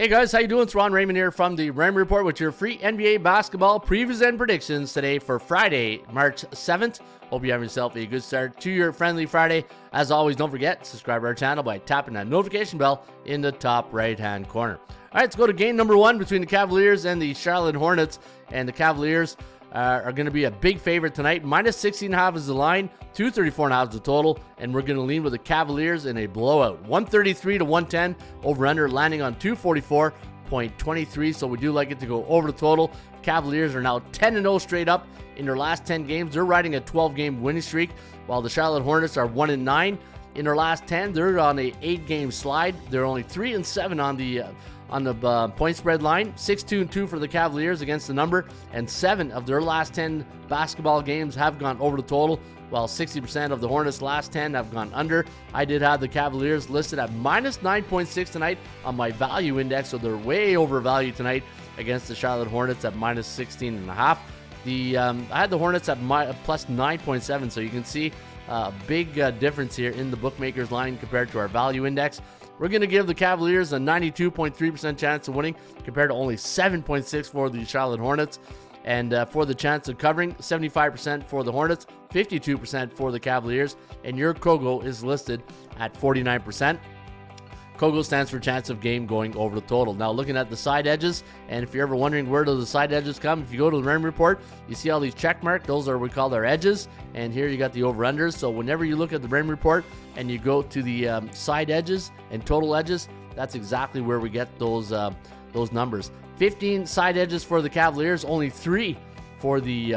Hey guys, how you doing? It's Raymond here from the Raymond Report with your free NBA basketball previews and predictions today for Friday, March 7th. Hope you have yourself a good start to your friendly Friday. As always, don't forget, subscribe to our channel by tapping that notification bell in the top right-hand corner. All right, let's go to game number one between the Cavaliers and the Charlotte Hornets. And the Cavaliers are going to be a big favorite tonight. Minus 16.5 is the line, 234.5 is the total, and we're going to lean with the Cavaliers in a blowout. 133 to 110 over under, landing on 244.23, so we do like it to go over the total. Cavaliers are now 10-0 straight up in their last 10 games. They're riding a 12-game winning streak, while the Charlotte Hornets are 1-9 in their last 10. They're on a 8-game slide. They're only 3-7 on the point spread line. 6-2-2 for the Cavaliers against the number, and 7 of their last 10 basketball games have gone over the total, while 60% of the Hornets' last 10 have gone under. I did have the Cavaliers listed at minus 9.6 tonight on my value index, so they're way overvalued tonight against the Charlotte Hornets at minus 16.5. I had the Hornets at plus 9.7, so you can see a big difference here in the bookmakers line compared to our value index. We're going to give the Cavaliers a 92.3% chance of winning compared to only 7.6 for the Charlotte Hornets. And for the chance of covering, 75% for the Hornets, 52% for the Cavaliers. And your Kogo is listed at 49%. Kogo stands for chance of game going over the total. Now looking at the side edges, and if you're ever wondering where do the side edges come, if you go to the Raymond Report, you see all these check marks. Those are what we call their edges, and here you got the over-unders. So whenever you look at the Raymond Report and you go to the side edges and total edges, that's exactly where we get those numbers. 15 side edges for the Cavaliers, only 3 for the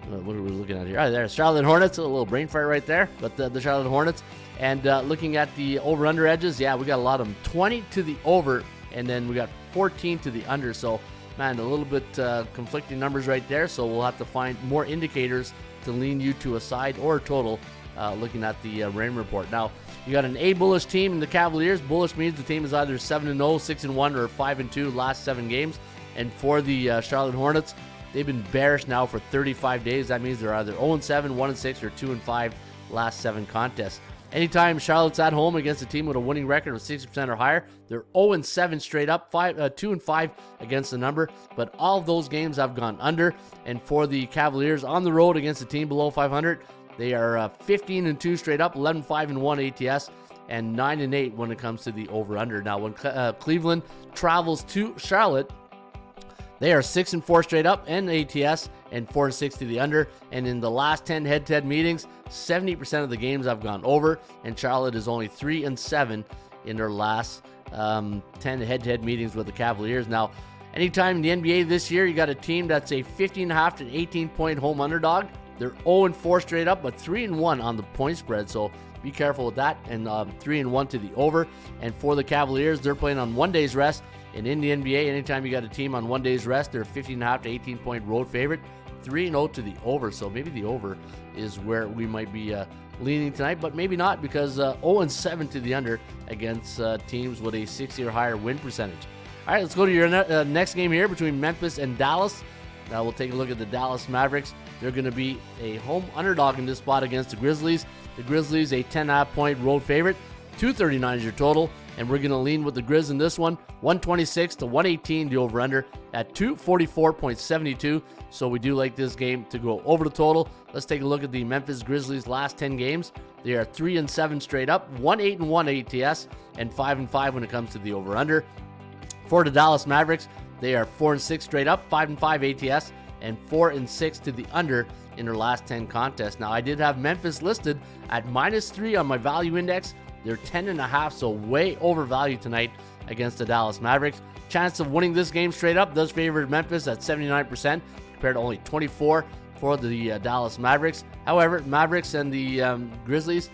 what are we looking at here? Oh, there's Charlotte Hornets. A little brain fart right there, but the Charlotte Hornets. And looking at the over-under edges, yeah, we got a lot of them. 20 to the over, and then we got 14 to the under. So, man, a little bit conflicting numbers right there. So we'll have to find more indicators to lean you to a side or a total looking at the Raymond Report. Now, you got an A bullish team in the Cavaliers. Bullish means the team is either 7-0, 6-1, or 5-2 last 7 games. And for the Charlotte Hornets, they've been bearish now for 35 days. That means they're either 0-7, 1-6, or 2-5 last 7 contests. Anytime Charlotte's at home against a team with a winning record of 60% or higher, they're 0-7 straight up, 2-5 against the number. But all of those games have gone under. And for the Cavaliers on the road against a team below 500, they are 15-2 straight up, 11-5-1 ATS, and 9-8 when it comes to the over/under. Now, when Cleveland travels to Charlotte, they are 6-4 straight up and ATS, and 4-6 to the under. And in the last 10 head-to-head meetings, 70% of the games have gone over, and Charlotte is only 3-7 in their last 10 head-to-head meetings with the Cavaliers. Now, anytime in the NBA this year, you got a team that's a 15.5 to 18-point home underdog. They're 0-4 straight up, but 3-1 on the point spread. So be careful with that. And 3-1 to the over. And for the Cavaliers, they're playing on 1 day's rest. And in the NBA, anytime you got a team on 1 day's rest, they're a 15.5 to 18-point road favorite. 3-0 to the over. So maybe the over is where we might be leaning tonight, but maybe not, because 0-7 to the under against teams with a 60 or higher win percentage. All right, let's go to your next game here between Memphis and Dallas. Now we'll take a look at the Dallas Mavericks. They're going to be a home underdog in this spot against the Grizzlies. The Grizzlies, a 10.5-point road favorite. 239 is your total, and we're going to lean with the Grizz in this one. 126 to 118, the over-under at 244.72. So we do like this game to go over the total. Let's take a look at the Memphis Grizzlies' last 10 games. They are 3-7 straight up, 1-8-1 ATS, and 5-5 when it comes to the over-under. For the Dallas Mavericks, they are 4-6 straight up, 5-5 ATS, and 4-6 to the under in their last 10 contests. Now, I did have Memphis listed at -3 on my value index. They're 10.5, so way overvalued tonight against the Dallas Mavericks. Chance of winning this game straight up does favor Memphis at 79% compared to only 24 for the Dallas Mavericks. However, Mavericks and the Grizzlies,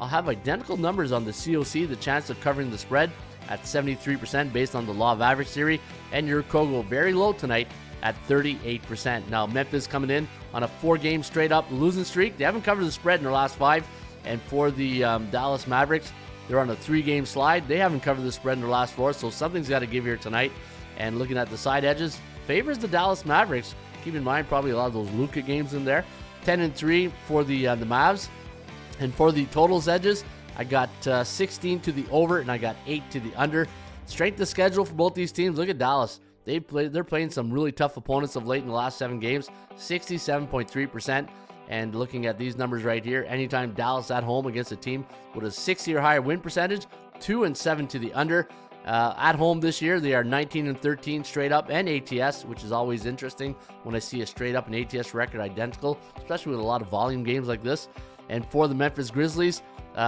I'll have identical numbers on the COC, the chance of covering the spread, at 73% based on the law of average theory, and your Kogo very low tonight at 38%. Now, Memphis coming in on a 4-game straight up losing streak. They haven't covered the spread in their last 5. And for the Dallas Mavericks, they're on a 3-game slide. They haven't covered the spread in their last 4, so something's got to give here tonight. And looking at the side edges, favors the Dallas Mavericks. Keep in mind, probably a lot of those Luka games in there. 10-3 for the Mavs. And for the totals edges, I got 16 to the over, and I got 8 to the under. Strength of schedule for both these teams. Look at Dallas. They're playing some really tough opponents of late in the last 7 games, 67.3%. And looking at these numbers right here, anytime Dallas at home against a team with a 60 or higher win percentage, 2-7 to the under. At home this year, they are 19-13 straight up and ATS, which is always interesting when I see a straight up and ATS record identical, especially with a lot of volume games like this. And for the Memphis Grizzlies,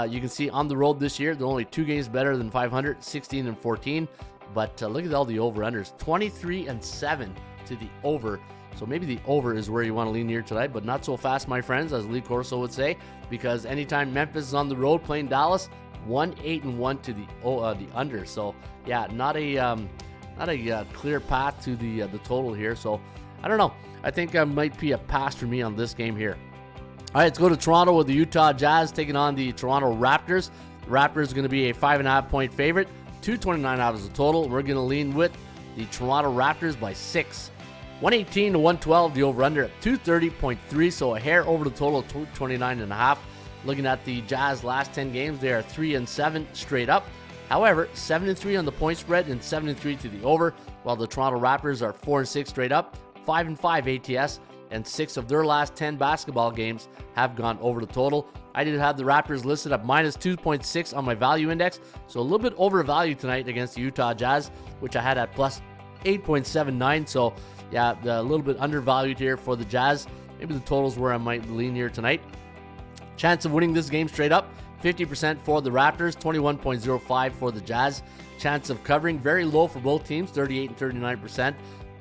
you can see on the road this year, they're only 2 games better than 500, 16-14. But look at all the over-unders, 23-7 to the over. So maybe the over is where you want to lean here tonight, but not so fast, my friends, as Lee Corso would say, because anytime Memphis is on the road playing Dallas, 1-8-1 to the under. So yeah, not a clear path to the total here. So I don't know. I think that might be a pass for me on this game here. All right, let's go to Toronto with the Utah Jazz taking on the Toronto Raptors. The Raptors are going to be a 5.5-point favorite. 229 is the total. We're going to lean with the Toronto Raptors by 6. 118-112, the over-under at 230.3, so a hair over the total of 229.5. Looking at the Jazz last 10 games, they are 3-7 straight up. However, 7-3 on the point spread and 7-3 to the over, while the Toronto Raptors are 4-6 straight up, 5-5 ATS, and 6 of their last 10 basketball games have gone over the total. I did have the Raptors listed at minus 2.6 on my value index, so a little bit overvalued tonight against the Utah Jazz, which I had at plus 8.79. So yeah, a little bit undervalued here for the Jazz. Maybe the total's where I might lean here tonight. Chance of winning this game straight up, 50% for the Raptors, 21.05 for the Jazz. Chance of covering, very low for both teams, 38 and 39%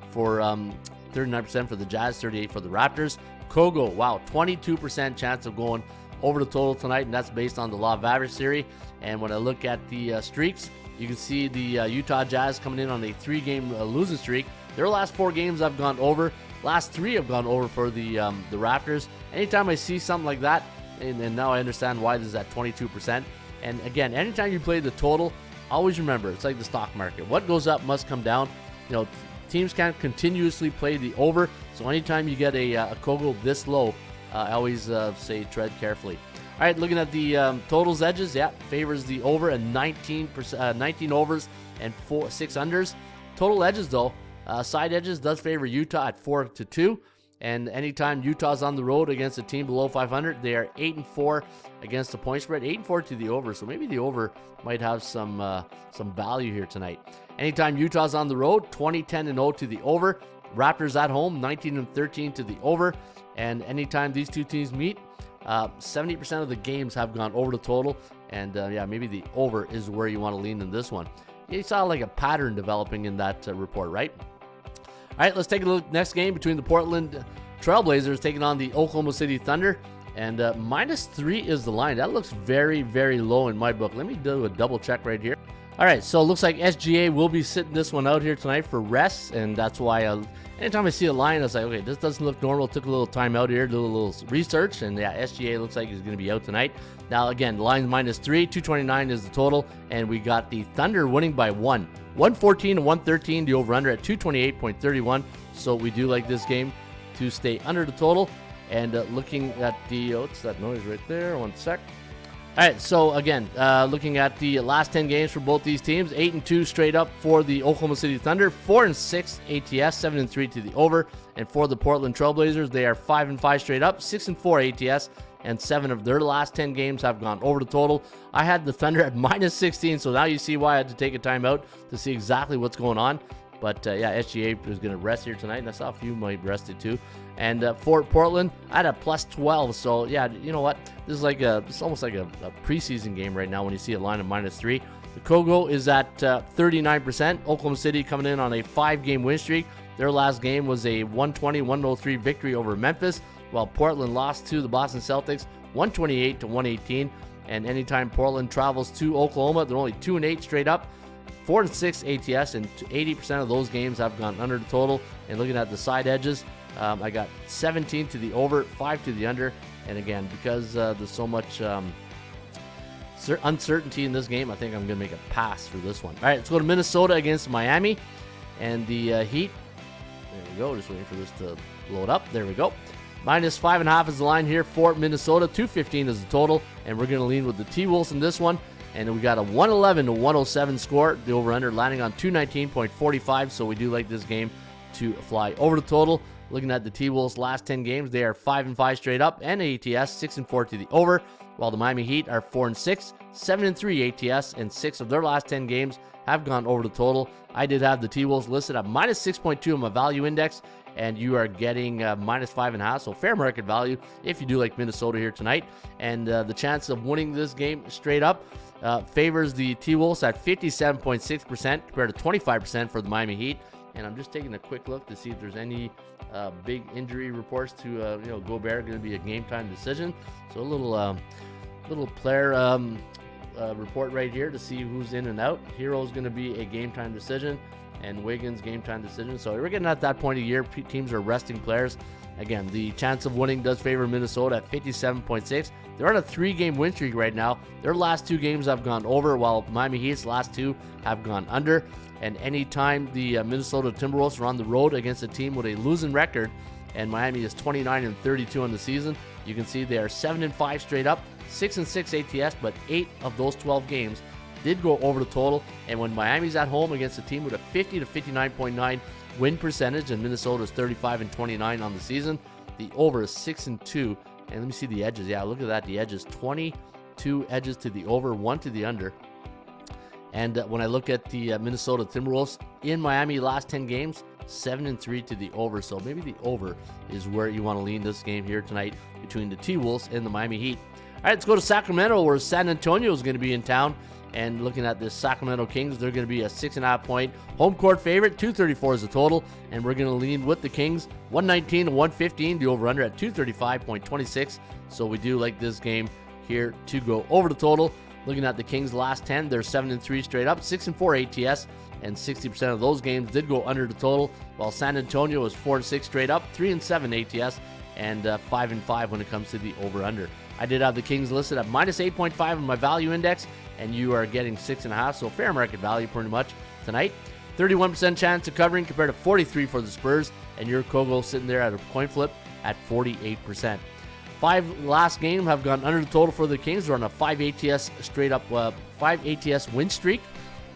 for 39% for the Jazz, 38 for the Raptors. Kogo, wow, 22% chance of going over the total tonight, and that's based on the law of average theory. And when I look at the streaks, you can see the Utah Jazz coming in on a 3-game losing streak. Their last 4 games have gone over. Last 3 have gone over for the Raptors. Anytime I see something like that, and now I understand why this is at 22%. And again, anytime you play the total, always remember, it's like the stock market. What goes up must come down. You know, teams can't continuously play the over. So anytime you get a Kogo this low, I always say tread carefully. All right, looking at the totals edges, yeah, favors the over and 19 overs and 6 unders. Total edges though, side edges does favor Utah at 4-2. And anytime Utah's on the road against a team below 500, they are 8-4 against the point spread, 8-4 to the over. So maybe the over might have some value here tonight. Anytime Utah's on the road, 20-10-0 to the over. Raptors at home, 19-13 to the over. And anytime these two teams meet, 70% of the games have gone over the total. And yeah, maybe the over is where you want to lean in this one. You saw like a pattern developing in that report, right? All right, let's take a look. Next game between the Portland Trailblazers taking on the Oklahoma City Thunder. And -3 is the line. That looks very, very low in my book. Let me do a double check right here. All right, so it looks like SGA will be sitting this one out here tonight for rest. And that's why anytime I see a line, I was like, okay, this doesn't look normal. Took a little time out here, did a little research. And yeah, SGA looks like he's going to be out tonight. Now, again, the line's -3, 229 is the total. And we got the Thunder winning by 1. 114-113, the over-under at 228.31. So we do like this game to stay under the total. And looking at the, what's that noise right there? 1 sec. All right, so again, looking at the last 10 games for both these teams, 8-2 straight up for the Oklahoma City Thunder, 4-6 ATS, 7-3 to the over. And for the Portland Trailblazers, they are 5-5 straight up, 6-4 ATS, and 7 of their last 10 games have gone over the total. I had the Thunder at -16, so now you see why I had to take a timeout to see exactly what's going on. But yeah, SGA is going to rest here tonight, and I saw a few might rested too. And for Portland, I had a +12. So yeah, you know what? This is like it's almost like a preseason game right now when you see a line of -3. The Kogo is at 39%. Oklahoma City coming in on a 5-game win streak. Their last game was a 120-103 victory over Memphis, while Portland lost to the Boston Celtics 128-118. And anytime Portland travels to Oklahoma, they're only 2-8 straight up, 4-6 ATS, and 80% of those games have gone under the total. And looking at the side edges, I got 17 to the over, 5 to the under. And again, because there's so much uncertainty in this game, I think I'm going to make a pass for this one. All right, let's go to Minnesota against Miami. And the Heat, there we go, just waiting for this to load up. There we go. -5.5 is the line here for Minnesota. 215 is the total, and we're going to lean with the T-Wolves in this one. And we got a 111 to 107 score. The over-under landing on 219.45. So we do like this game to fly over the total. Looking at the T-Wolves' last 10 games, they are 5-5 straight up and ATS, 6-4 to the over, while the Miami Heat are 4-6, 7-3 ATS, and 6 of their last 10 games have gone over the total. I did have the T-Wolves listed at minus 6.2 on my value index, and you are getting minus 5.5, so fair market value if you do like Minnesota here tonight. And the chance of winning this game straight up favors the T-Wolves at 57.6% compared to 25% for the Miami Heat. And I'm just taking a quick look to see if there's any big injury reports to Gobert going to be a game time decision. So a little player report right here to see who's in and out. Hero's going to be a game time decision, and Wiggins game time decision. So we're getting at that point of the year. Teams are resting players. Again, the chance of winning does favor Minnesota at 57.6. They're on a 3-game win streak right now. Their last 2 games have gone over, while Miami Heat's last 2 have gone under. And anytime the Minnesota Timberwolves are on the road against a team with a losing record, and Miami is 29-32 on the season, you can see they are 7-5 straight up, 6-6 ATS, but 8 of those 12 games did go over the total. And when Miami's at home against a team with a 50 to 59.9 win percentage, and Minnesota's 35-29 on the season, the over is 6-2. And let me see the edges. Yeah, look at that. The edges, 22 edges to the over, 1 to the under. And when I look at the Minnesota Timberwolves in Miami last 10 games, 7-3 to the over. So maybe the over is where you want to lean this game here tonight between the T-Wolves and the Miami Heat. All right, let's go to Sacramento, where San Antonio is going to be in town. And looking at the Sacramento Kings, they're going to be a 6.5 point home court favorite. 234 is the total, and we're going to lean with the Kings. 119 to 115, the over/under at 235.26. So we do like this game here to go over the total. Looking at the Kings' last 10, they're 7-3 straight up, 6-4 ATS, and 60% of those games did go under the total, while San Antonio is 4-6 straight up, 3-7 ATS, and 5-5 when it comes to the over/under. I did have the Kings listed at minus 8.5 on my value index, and you are getting 6.5, so fair market value pretty much tonight. 31% chance of covering compared to 43 for the Spurs, and your Kogo sitting there at a coin flip at 48%. 5 last game have gone under the total for the Kings. They're on a 5 ATS straight up, 5 ATS win streak,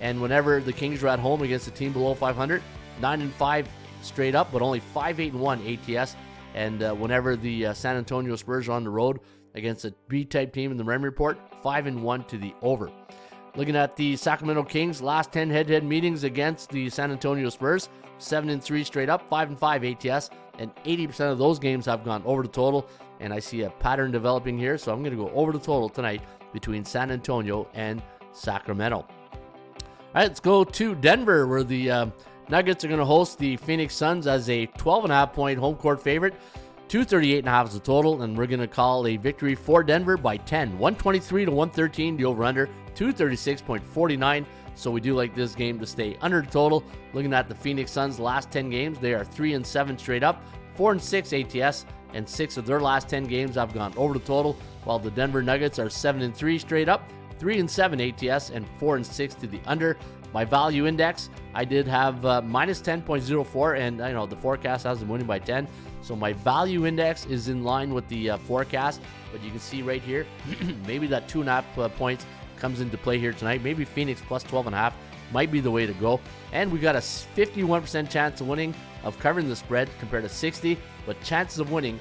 and whenever the Kings are at home against a team below 500, 9-5 straight up, but only 5-8-1 ATS. And whenever the San Antonio Spurs are on the road against a B-type team in the Raymond Report, 5-1 to the over. Looking at the Sacramento Kings, last 10 head-to-head meetings against the San Antonio Spurs, 7-3 straight up, 5-5 ATS, and 80% of those games have gone over the total. And I see a pattern developing here, so I'm going to go over the total tonight between San Antonio and Sacramento. All right, let's go to Denver, where the Nuggets are going to host the Phoenix Suns as a 12.5 point home court favorite. 238.5 is the total, and we're going to call a victory for Denver by 10. 123 to 113, the over-under, 236.49. So we do like this game to stay under the total. Looking at the Phoenix Suns' last 10 games, they are 3-7 straight up, 4-6 ATS, and 6 of their last 10 games have gone over the total, while the Denver Nuggets are 7-3 straight up, 3-7 ATS, and 4-6 to the under. My value index, I did have minus 10.04, and I know the forecast has them winning by 10. So my value index is in line with the forecast, but you can see right here, maybe that 2.5 points comes into play here tonight. Maybe Phoenix plus 12.5 might be the way to go. And we got a 51% chance of winning, of covering the spread compared to 60, but chances of winning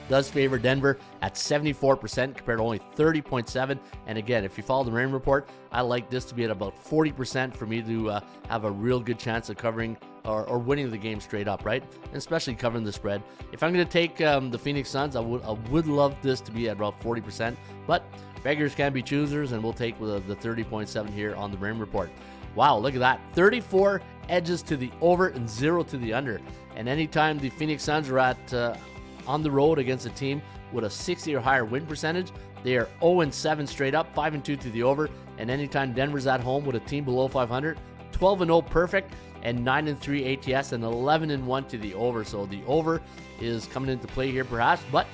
does favor Denver at 74% compared to only 30.7. And again, if you follow the Raymond Report, I like this to be at about 40% for me to have a real good chance of covering or winning the game straight up, right? And especially covering the spread. If I'm going to take the Phoenix Suns, I would love this to be at about 40%, but beggars can be choosers, and we'll take the 30.7 here on the Raymond Report. Wow, look at that. 34 edges to the over and 0 to the under. And anytime the Phoenix Suns are at on the road against a team with a 60 or higher win percentage, they are 0-7 straight up, 5-2 to the over. And anytime Denver's at home with a team below 500, 12-0 perfect, and 9-3 ATS, and 11-1 to the over. So the over is coming into play here perhaps, but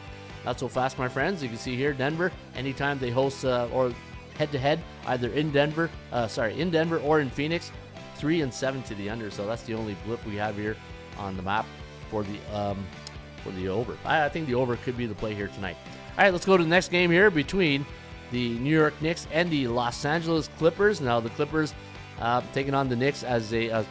not so fast, my friends. You can see here, Denver, anytime they host or head-to-head, either in Denver or in Phoenix, 3-7 to the under. So that's the only blip we have here on the map for the over. I think the over could be the play here tonight. All right, let's go to the next game here between the New York Knicks and the Los Angeles Clippers. Now the Clippers taking on the Knicks as a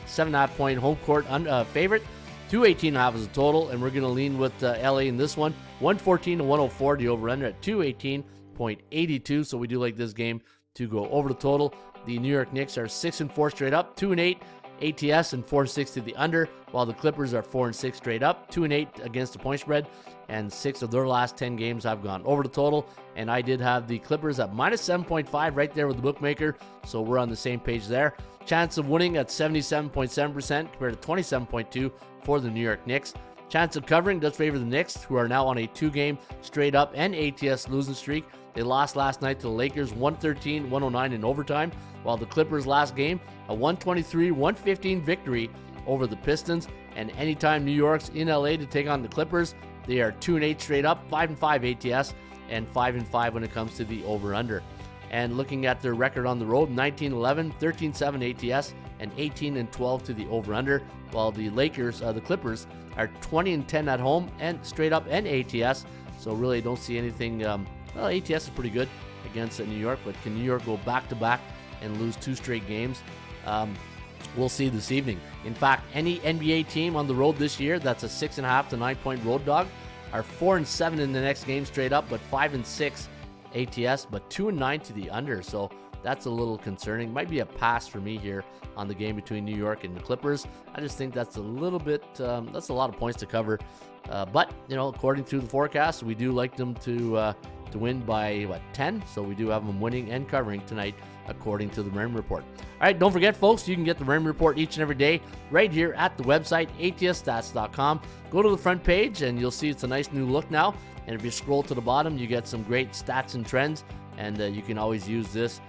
7.5 point home court favorite. 218.5 is the total, and we're going to lean with LA in this one. 114 to 104, the over-under at 218.82. So we do like this game to go over the total. The New York Knicks are 6-4 straight up, 2-8 ATS, and 4-6 to the under, while the Clippers are 4-6 straight up, 2-8 against the point spread, and 6 of their last 10 games have gone over the total. And I did have the Clippers at minus 7.5 right there with the bookmaker, so we're on the same page there. Chance of winning at 77.7% compared to 27.2% for the New York Knicks. Chance of covering does favor the Knicks, who are now on a 2-game straight up and ATS losing streak. They lost last night to the Lakers 113-109 in overtime, while the Clippers last game, a 123-115 victory over the Pistons. And anytime New York's in LA to take on the Clippers, they are 2-8 straight up, 5-5 ATS, and 5-5 when it comes to the over-under. And looking at their record on the road, 19-11, 13-7 ATS, and 18-12 to the over-under, while the Lakers, the Clippers, are 20-10 at home and straight up and ATS. So really don't see anything. Well, ATS is pretty good against New York, but can New York go back-to-back and lose 2 straight games? We'll see this evening. In fact, any NBA team on the road this year that's a 6.5 to 9 point road dog are 4-7 in the next game straight up, but 5-6 ATS, but 2-9 to the under. So that's a little concerning. Might be a pass for me here on the game between New York and the Clippers. I just think that's a little bit, that's a lot of points to cover. But, you know, according to the forecast, we do like them to win by, 10? So we do have them winning and covering tonight, according to the Raymond Report. All right, don't forget, folks, you can get the Raymond Report each and every day right here at the website, atsstats.com. Go to the front page, and you'll see it's a nice new look now. And if you scroll to the bottom, you get some great stats and trends, and you can always use this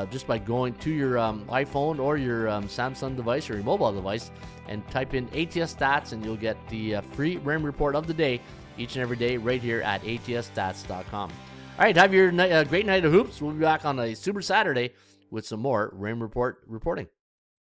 just by going to your iPhone or your Samsung device or your mobile device and type in ATS Stats, and you'll get the free Raymond Report of the day each and every day right here at atsstats.com. All right, have your great night of hoops. We'll be back on a Super Saturday with some more Raymond Report reporting.